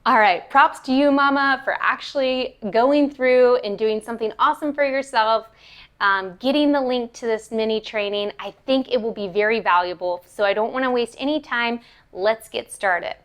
All right, props to you, mama, for actually going through and doing something awesome for yourself, getting the link to this mini training. I think it will be very valuable, so I don't want to waste any time. Let's get started.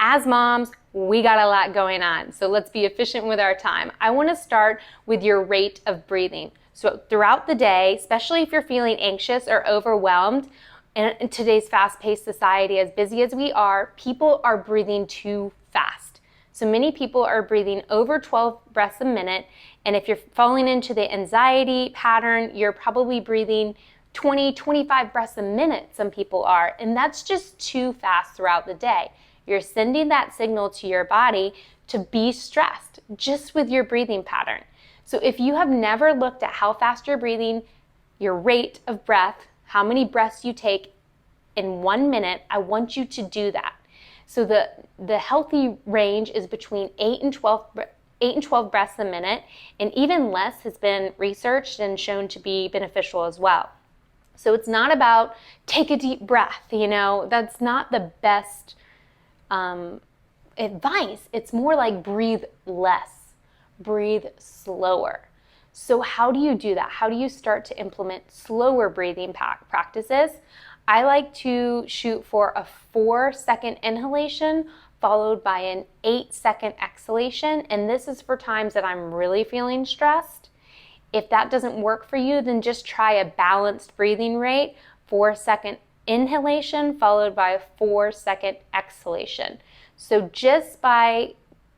As moms, we got a lot going on, so let's be efficient with our time. I want to start with your rate of breathing. So throughout the day, especially if you're feeling anxious or overwhelmed, in today's fast-paced society, as busy as we are, people are breathing too fast. So many people are breathing over 12 breaths a minute, and if you're falling into the anxiety pattern, you're probably breathing 20, 25 breaths a minute, some people are, and that's just too fast throughout the day. You're sending that signal to your body to be stressed just with your breathing pattern. So if you have never looked at how fast you're breathing, your rate of breath, how many breaths you take in 1 minute, I want you to do that. So the healthy range is between 8 and 12 breaths a minute, and even less has been researched and shown to be beneficial as well. So it's not about take a deep breath, that's not the best advice. It's more like breathe less, breathe slower. So how do you do that? How do you start to implement slower breathing practices? I like to shoot for a 4-second inhalation followed by an 8-second exhalation, and this is for times that I'm really feeling stressed. If that doesn't work for you, then just try a balanced breathing rate, 4-second inhalation followed by a 4-second exhalation. So just by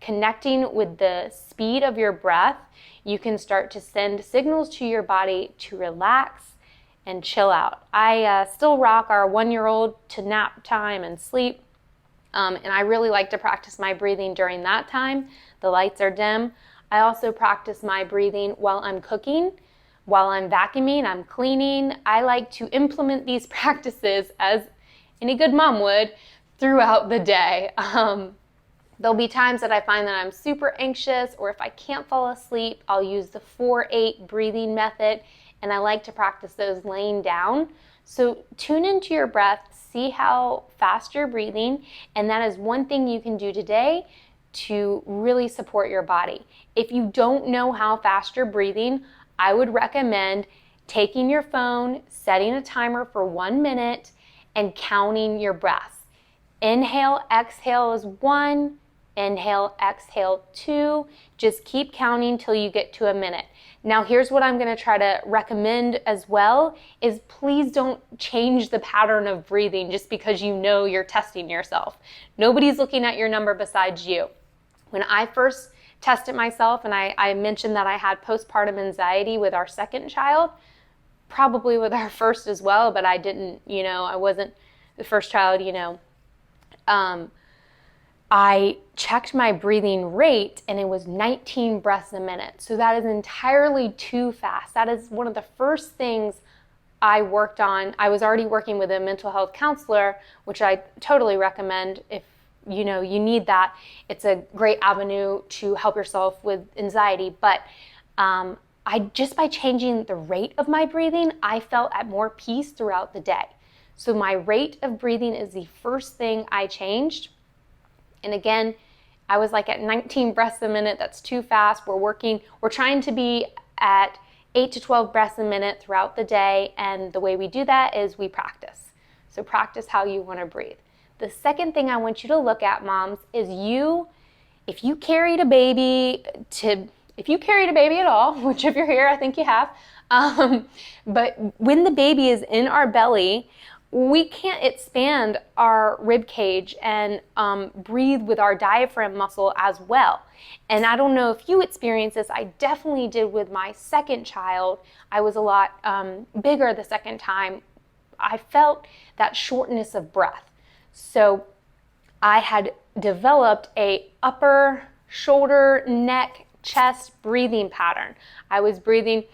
connecting with the speed of your breath, you can start to send signals to your body to relax and chill out. I still rock our 1-year-old to nap time and sleep, and I really like to practice my breathing during that time. The lights are dim. I also practice my breathing while I'm cooking, while I'm vacuuming, I'm cleaning. I like to implement these practices, as any good mom would, throughout the day. There'll be times that I find that I'm super anxious, or if I can't fall asleep, I'll use the 4-8 breathing method, and I like to practice those laying down. So tune into your breath, see how fast you're breathing, and that is one thing you can do today to really support your body. If you don't know how fast you're breathing, I would recommend taking your phone, setting a timer for 1 minute, and counting your breaths. Inhale, exhale is 1. Inhale, exhale 2. Just keep counting till you get to a minute. Now here's what I'm going to try to recommend as well, is please don't change the pattern of breathing just because you know you're testing yourself. Nobody's looking at your number besides you. When I first tested myself, and I mentioned that I had postpartum anxiety with our second child, probably with our first as well, but I didn't, I wasn't the first child, I checked my breathing rate and it was 19 breaths a minute. So that is entirely too fast. That is one of the first things I worked on. I was already working with a mental health counselor, which I totally recommend if you need that. It's a great avenue to help yourself with anxiety. But just by changing the rate of my breathing, I felt at more peace throughout the day. So my rate of breathing is the first thing I changed. And again, I was like at 19 breaths a minute. That's too fast. We're trying to be at 8 to 12 breaths a minute throughout the day. And the way we do that is we practice. So practice how you want to breathe. The second thing I want you to look at, moms, is if you carried a baby at all, which if you're here, I think you have, but when the baby is in our belly, we can't expand our rib cage and breathe with our diaphragm muscle as well. And I don't know if you experience this. I definitely did with my second child. I was a lot bigger the second time. I felt that shortness of breath. So I had developed a upper shoulder, neck, chest breathing pattern. I was breathing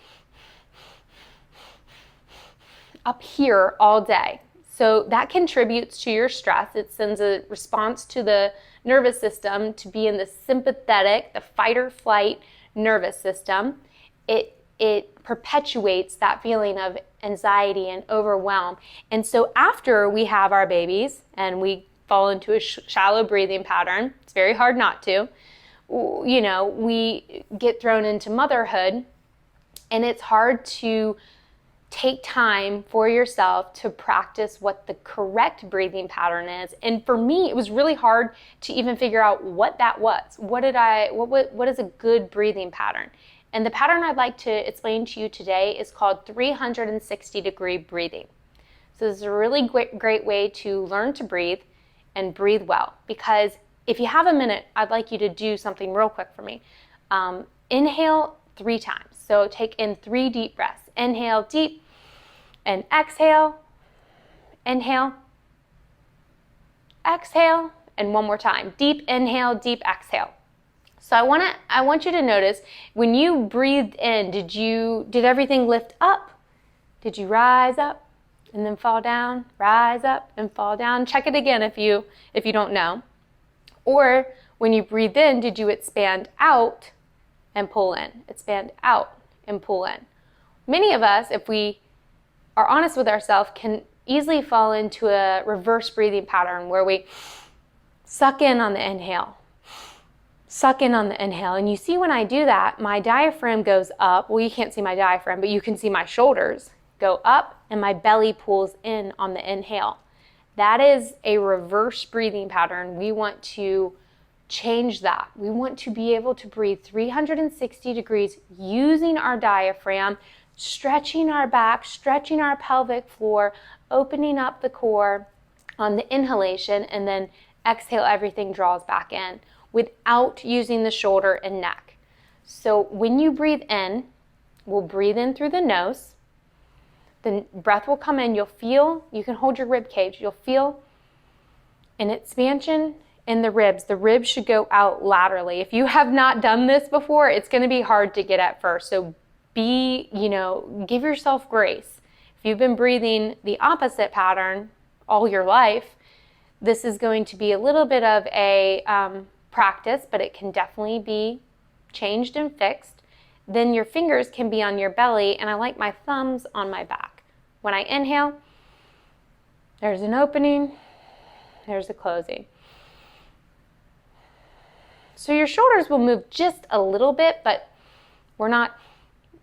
up here all day. So that contributes to your stress. It sends a response to the nervous system to be in the sympathetic, the fight or flight nervous system. It perpetuates that feeling of anxiety and overwhelm. And so after we have our babies and we fall into a shallow breathing pattern. It's very hard not to. You know, we get thrown into motherhood, and it's hard to take time for yourself to practice what the correct breathing pattern is. And for me, it was really hard to even figure out what that was. What is a good breathing pattern? And the pattern I'd like to explain to you today is called 360-degree breathing. So this is a really great way to learn to breathe and breathe well. Because if you have a minute, I'd like you to do something real quick for me. Inhale 3 times. So take in 3 deep breaths. Inhale deep and exhale. Inhale. Exhale. And one more time. Deep inhale, deep exhale. So I want you to notice when you breathed in, did everything lift up? Did you rise up and then fall down? Rise up and fall down? Check it again if you don't know. Or when you breathe in, did you expand out and pull in? Expand out and pull in. Many of us, if we are honest with ourselves, can easily fall into a reverse breathing pattern where we suck in on the inhale. Suck in on the inhale. And you see when I do that, my diaphragm goes up. Well, you can't see my diaphragm, but you can see my shoulders go up and my belly pulls in on the inhale. That is a reverse breathing pattern. We want to change that. We want to be able to breathe 360 degrees using our diaphragm, stretching our back, stretching our pelvic floor, opening up the core on the inhalation, and then exhale, everything draws back in without using the shoulder and neck. So when you breathe in, we'll breathe in through the nose. The breath will come in. You'll feel, you can hold your rib cage. You'll feel an expansion in the ribs. The ribs should go out laterally. If you have not done this before, it's going to be hard to get at first. So give yourself grace. If you've been breathing the opposite pattern all your life, this is going to be a little bit of a practice, but it can definitely be changed and fixed. Then your fingers can be on your belly, and I like my thumbs on my back. When I inhale, there's an opening, there's a closing. So your shoulders will move just a little bit, but we're not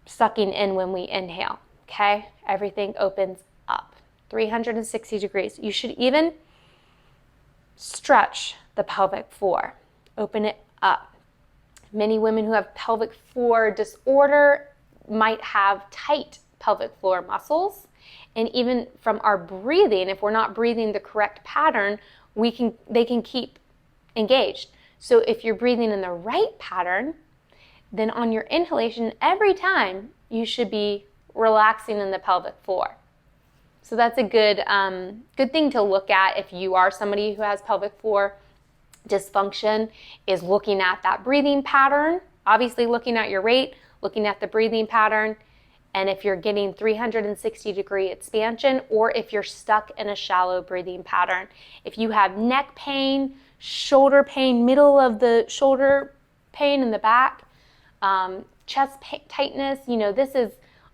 sucking in when we inhale, okay? Everything opens up, 360 degrees. You should even stretch the pelvic floor. Open it up. Many women who have pelvic floor disorder might have tight pelvic floor muscles. And even from our breathing, if we're not breathing the correct pattern, they can keep engaged. So if you're breathing in the right pattern, then on your inhalation, every time you should be relaxing in the pelvic floor. So that's a good thing to look at if you are somebody who has pelvic floor dysfunction, is looking at that breathing pattern, obviously looking at your rate, looking at the breathing pattern, and if you're getting 360-degree expansion, or if you're stuck in a shallow breathing pattern. If you have neck pain, shoulder pain, middle of the shoulder pain in the back, chest tightness, this is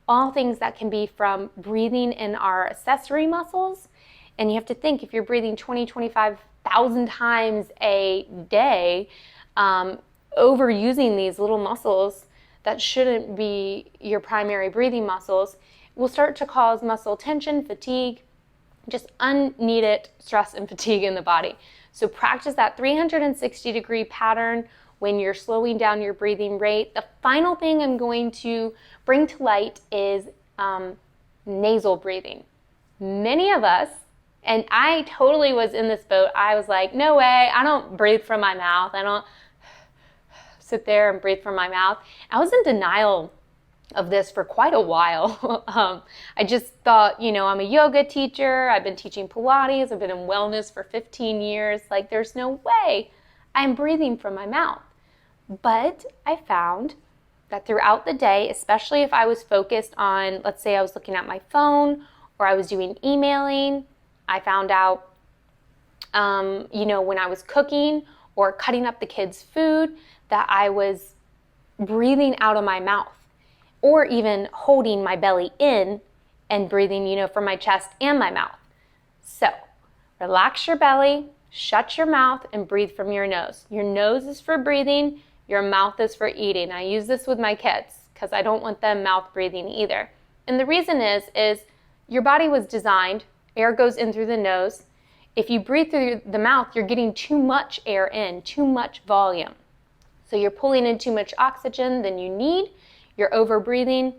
all things that can be from breathing in our accessory muscles. And you have to think, if you're breathing 25,000 times a day, overusing these little muscles that shouldn't be your primary breathing muscles will start to cause muscle tension, fatigue, just unneeded stress and fatigue in the body. So practice that 360-degree pattern when you're slowing down your breathing rate. The final thing I'm going to bring to light is nasal breathing. Many of us, and I totally was in this boat, I was like, no way, I don't breathe from my mouth. I don't sit there and breathe from my mouth. I was in denial of this for quite a while. I just thought, I'm a yoga teacher. I've been teaching Pilates. I've been in wellness for 15 years. Like, there's no way I'm breathing from my mouth. But I found that throughout the day, especially if I was focused on, let's say I was looking at my phone or I was doing emailing, I found out, when I was cooking or cutting up the kids' food, that I was breathing out of my mouth, or even holding my belly in and breathing, from my chest and my mouth. So relax your belly, shut your mouth and breathe from your nose. Your nose is for breathing, your mouth is for eating. I use this with my kids because I don't want them mouth breathing either. And the reason is your body was designed, air goes in through the nose. If you breathe through the mouth, you're getting too much air in, too much volume. So you're pulling in too much oxygen than you need, you're over breathing.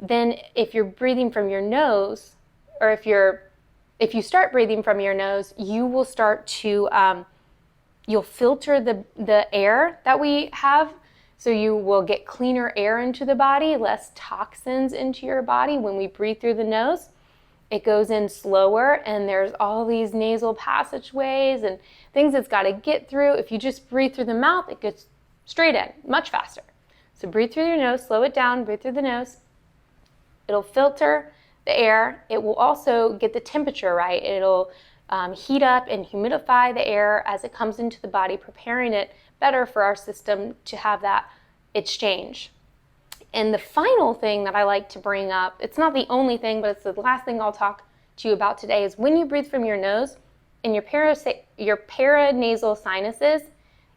Then if you're breathing from your nose, or if you start breathing from your nose, you will start to, you'll filter the air that we have. So you will get cleaner air into the body, less toxins into your body when we breathe through the nose. It goes in slower, and there's all these nasal passageways and things it's got to get through. If you just breathe through the mouth, it gets straight in, much faster. So breathe through your nose, slow it down, breathe through the nose. It'll filter the air. It will also get the temperature right. It'll heat up and humidify the air as it comes into the body, preparing it better for our system to have that exchange. And the final thing that I like to bring up, it's not the only thing, but it's the last thing I'll talk to you about today, is when you breathe from your nose, in your paranasal sinuses,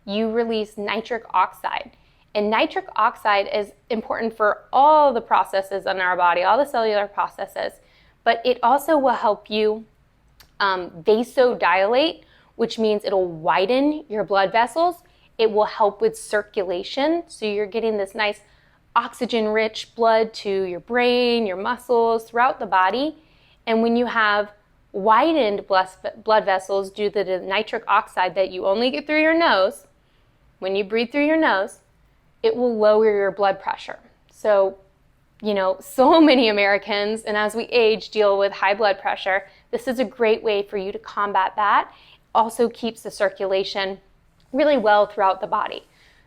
you release nitric oxide. And nitric oxide is important for all the processes in our body, all the cellular processes, but it also will help you vasodilate, which means it'll widen your blood vessels. It will help with circulation, so you're getting this nice oxygen-rich blood to your brain, your muscles, throughout the body. And when you have widened blood vessels due to the nitric oxide that you only get through your nose, when you breathe through your nose, it will lower your blood pressure. So, so many Americans, and as we age, deal with high blood pressure. This is a great way for you to combat that. Also keeps the circulation really well throughout the body.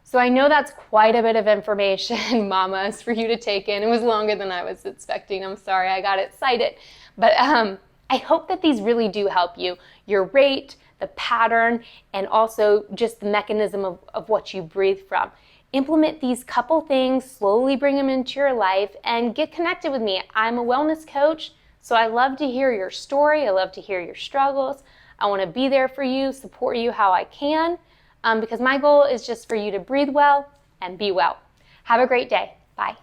So I know that's quite a bit of information, mamas, for you to take in. It was longer than I was expecting. I'm sorry, I got excited. But I hope that these really do help you. Your rate, the pattern, and also just the mechanism of what you breathe from. Implement these couple things, slowly bring them into your life, and get connected with me. I'm a wellness coach, so I love to hear your story. I love to hear your struggles. I want to be there for you, support you how I can, because my goal is just for you to breathe well and be well. Have a great day. Bye.